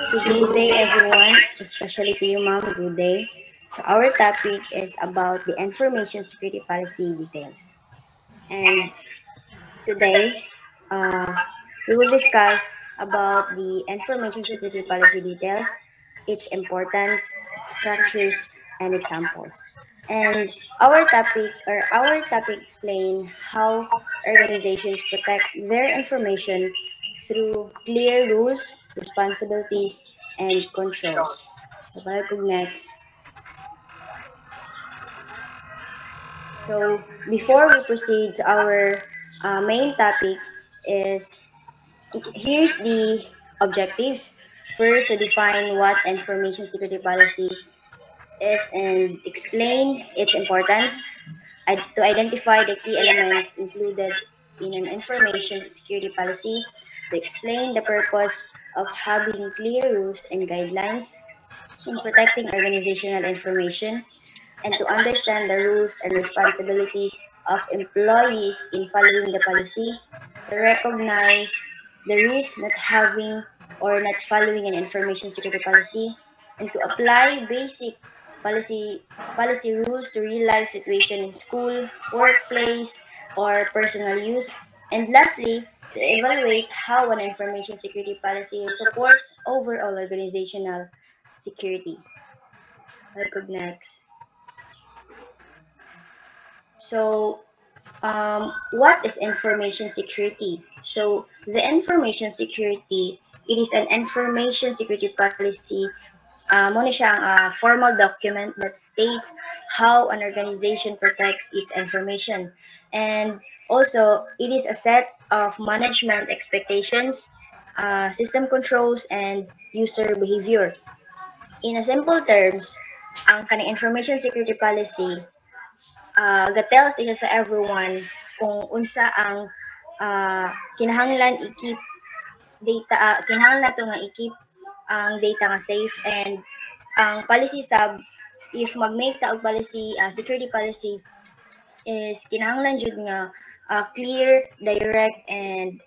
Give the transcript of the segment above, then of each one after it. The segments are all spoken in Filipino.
So good day everyone, especially to you ma'am, good day. So our topic is about the information security policy details. And today, uh, we will discuss about the information security policy details, its importance, structures, and examples. And our topic explain how organizations protect their information through clear rules, responsibilities, and controls. So, next. So, before we proceed to our main topic, is here's the objectives. First, to define what information security policy is and explain its importance, to identify the key elements included in an information security policy, to explain the purpose of having clear rules and guidelines in protecting organizational information, and to understand the rules and responsibilities of employees in following the policy, to recognize the risk not having or not following an information security policy, and to apply basic policy policy rules to real life situation in school, workplace, or personal use. And lastly, to evaluate how an information security policy supports overall organizational security. Next. So, what is information security? So, the information security, it is an information security policy. Muna siyang formal document that states how an organization protects its information. And also, it is a set of management expectations, system controls, and user behavior. In a simple terms, ang kaning information security policy gatells siya sa everyone kung unsa ang kinahanglan i-keep data, kinahanglan nato nga i-keep ang data nga safe, and ang policy sub, if mag-make ta og policy, security policy, is kinahanglan jud nga clear, direct, and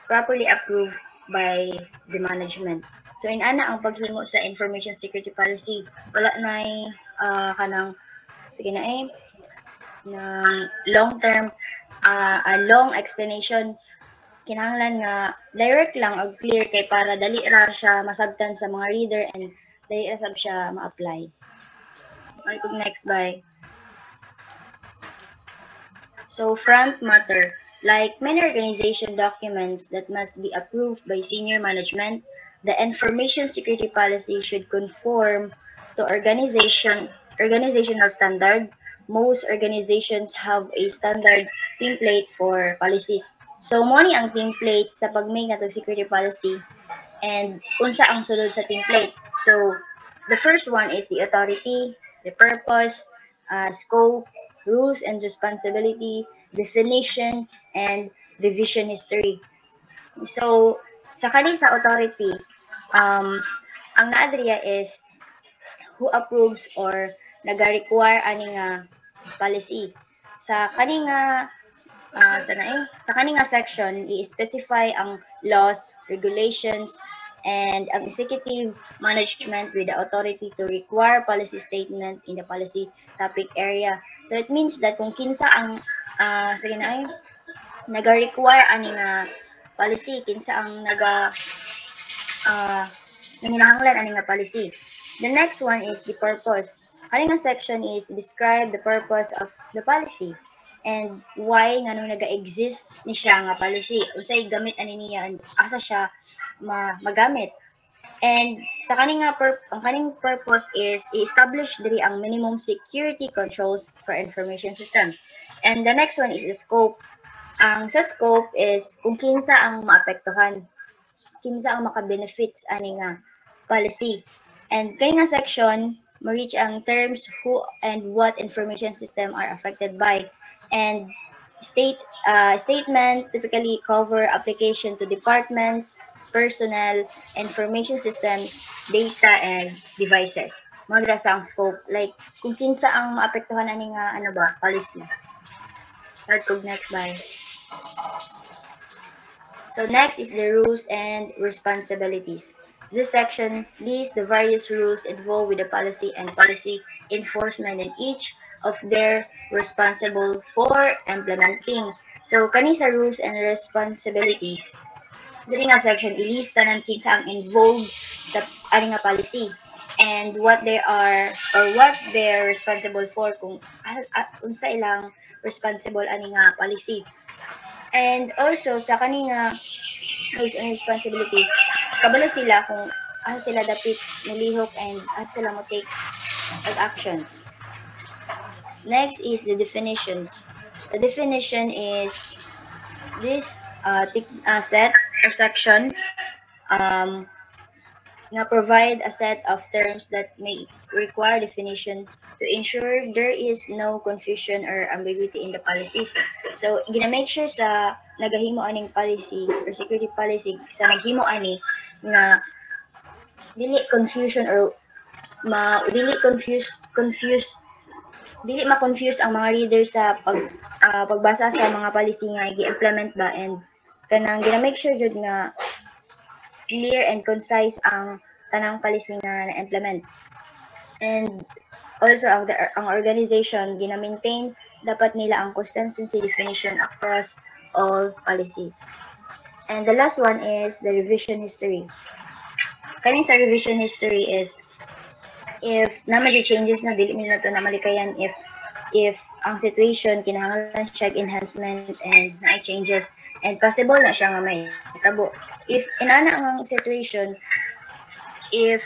properly approved by the management. So in ana ang paghimo sa information security policy, wala nay kanang sige na ng long term, a long explanation. Kinahanglan nga direct lang og clear kay para dali ra siya masabtan sa mga reader and dali ra sab siya ma-apply. Okay, next by. So front matter, like many organization documents that must be approved by senior management, the information security policy should conform to organizational standard. Most organizations have a standard template for policies. So mo ni ang template sa pag-make natong security policy, and unsa ang sulod sa template. So the first one is the authority, the purpose, scope, rules and responsibility, definition, and revision history. So, sa kani sa authority, ang naadriya is who approves or naga-require ani nga policy. Sa kani nga sa kani nga section, i-specify ang laws, regulations, and ang executive management with the authority to require policy statement in the policy topic area. So it means that kung kinsa ang sige na naga-require ani nga policy, kinsa ang nanginahanglan ani nga policy. The next one is the purpose. Kani nga section is describe the purpose of the policy and why nga nung naga-exist ni siya nga policy. Unsay gamit ani niya and asa siya magamit. And sa kaning ang kaning purpose is i-establish diri ang minimum security controls for information system. And the next one is the scope. Ang sa scope is kung kinsa ang maapektuhan, kinsa ang maka-benefits ani nga policy. And kay nga section, ma-reach ang terms who and what information system are affected by. And statement typically cover application to departments, personnel, information system, data, and devices. Mga sa ang scope, like kung kinsa ang maapektuhan ani nga policy. Next by. So next is the rules and responsibilities. This section lists the various rules involved with the policy and policy enforcement and each of their responsible for implementing. So, kani sa rules and responsibilities, dili nga section ilista ng kinsa ang involved sa ani nga policy and what they are or what they're responsible for kung unsa ilang responsible ani nga policy. And also sa kani nga roles and responsibilities, kabalo sila kung asa sila dapit mulihok and asa sila mo take of actions. Next is the definitions. The definition is this set or section um, nga provide a set of terms that may require definition to ensure there is no confusion or ambiguity in the policies. So, gina-make sure sa nagahimo aning policy or security policy sa naghimo ani nga dili confusion or dili ma-confuse ang mga readers sa pagbasa sa mga policy nga gi-implement ba and kanang gina-make sure jud nga clear and concise ang tanang policy nga na-implement. And also ang organization gina-maintain dapat nila ang consistency definition across all policies. And the last one is the revision history. Kani sa revision history is if naman di changes na dili nila to na malikayan if ang situation kinahanglan siya enhancement and na changes and possible na siya nga may tabo. If inana ang situation, if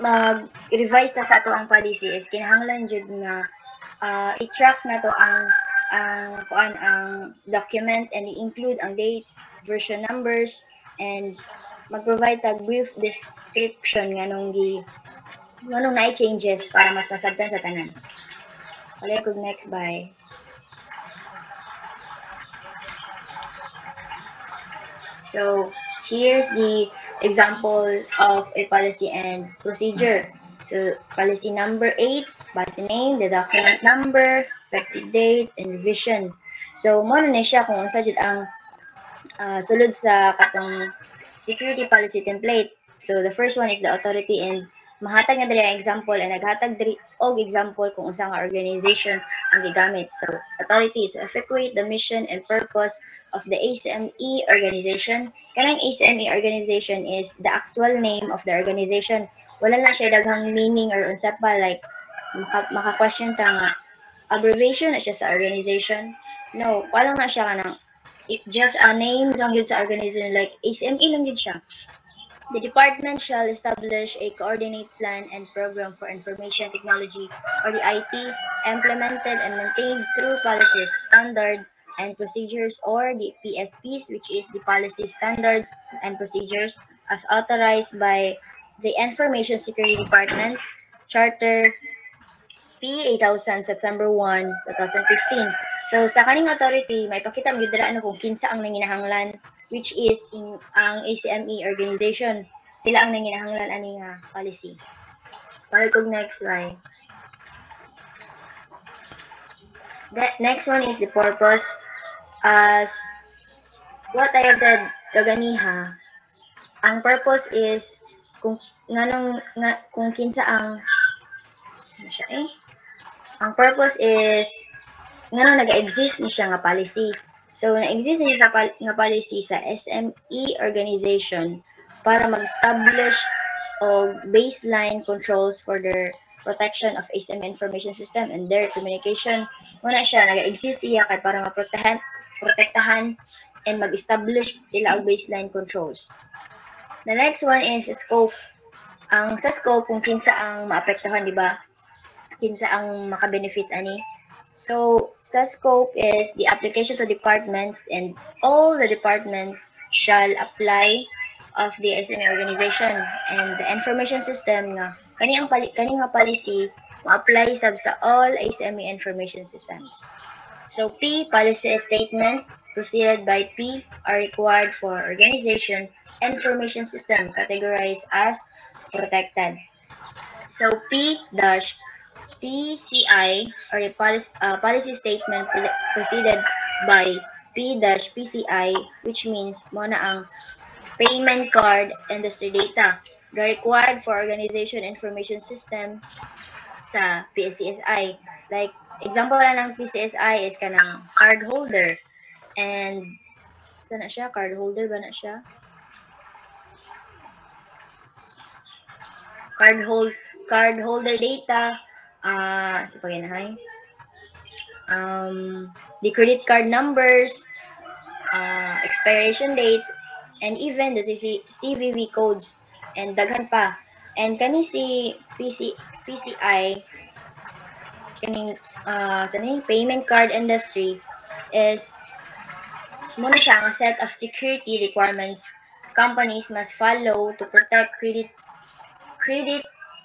mag-revise ta sa ato ang policy is kinahanglan jud nga i-track na to ang document and i-include ang dates, version numbers, and mag-provide tag brief description nganong na-changes para mas masabtan sa tanan. Okay, good next, bye. So here's the example of a policy and procedure. So policy number 8, policy name, the document number, effective date, and revision. So mo na siya kung unsa jud ang sulod sa katong security policy template. So the first one is the authority and mahatag nga diri ang example and naghatag diri og example kung unsa nga organization ang gigamit. So authority to effectuate the mission and purpose of the ACME organization. Kanang ACME organization is the actual name of the organization. Wala na siya daghang meaning or unsa pa like maka-question ta nga abbreviation na siya sa organization. No, wala na siya kanang it just a name lang yun sa organization like ACME lang yun siya. The department shall establish a coordinate plan and program for information technology or the IT implemented and maintained through policies, standard and procedures or the PSPs, which is the policy standards and procedures as authorized by the Information Security Department, Charter P8000 September 1, 2015. So sa kaning authority, may pakita mo dira ano kung kinsa ang nanginahanglan which is ang ACME organization. Sila ang nanginahanglan ani nga policy. Para kog next slide. The next one is the purpose. As what I have said kaganiha, ang purpose is kung kung kinsa ang ang purpose is nag-exist ni siya nga policy. So, na-exist niya sa nga policy sa SME organization para mag-establish of baseline controls for their protection of ASM information system and their communication. Muna siya, nag-exist siya kay para protektahan and mag-establish sila og baseline controls. The next one is scope. Ang sa scope, kung kinsa ang maapektuhan, di ba? Kinsa ang makabenefit ani. So, sa scope is the application to departments and all the departments shall apply of the SME organization and the information system nga kani nga policy ma-apply sab sa all SME information systems. So P, policy statement preceded by P are required for organization information system categorized as protected. So P-PCI or a policy statement preceded by P-PCI which means mo na ang payment card industry data required for organization information system sa PCSI. Like, example lang ng PCSI is kanang card holder. And, sana siya? Card holder ba na siya? Card holder data, sa paginahay. The credit card numbers, expiration dates, and even the CVV codes, and daghan pa. And kani si PCI, kaning sa payment card industry is muna siya ang set of security requirements companies must follow to protect credit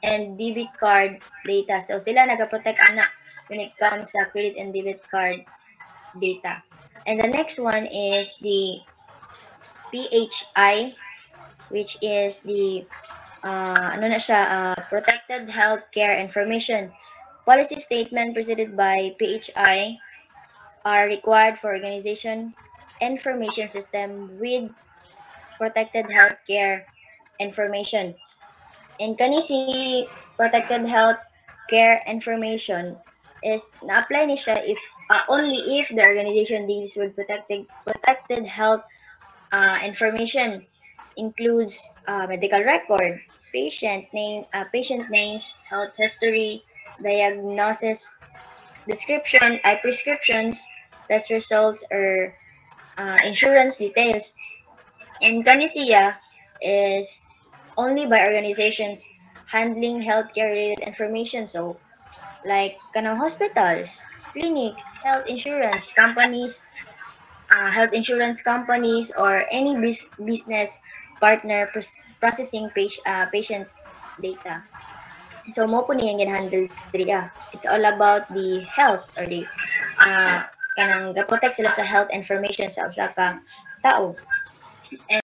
and debit card data. So sila nagaprotect ana when it comes sa credit and debit card data. And the next one is the PHI, which is the Protected Healthcare Information. Policy statement presented by PHI are required for organization information system with protected healthcare information. And kani si protected health care information is na-apply ni siya if only if the organization deals with protected health information includes medical record, patient names, health history, diagnosis, description, prescriptions, test results, or insurance details. And kani siya is only by organizations handling healthcare-related information. So, like kanang hospitals, clinics, health insurance companies, or any business partner processing patient data. So, mo po niyang handle diri. It's all about the health or the kanang protect sila sa health information sa usa ka tao.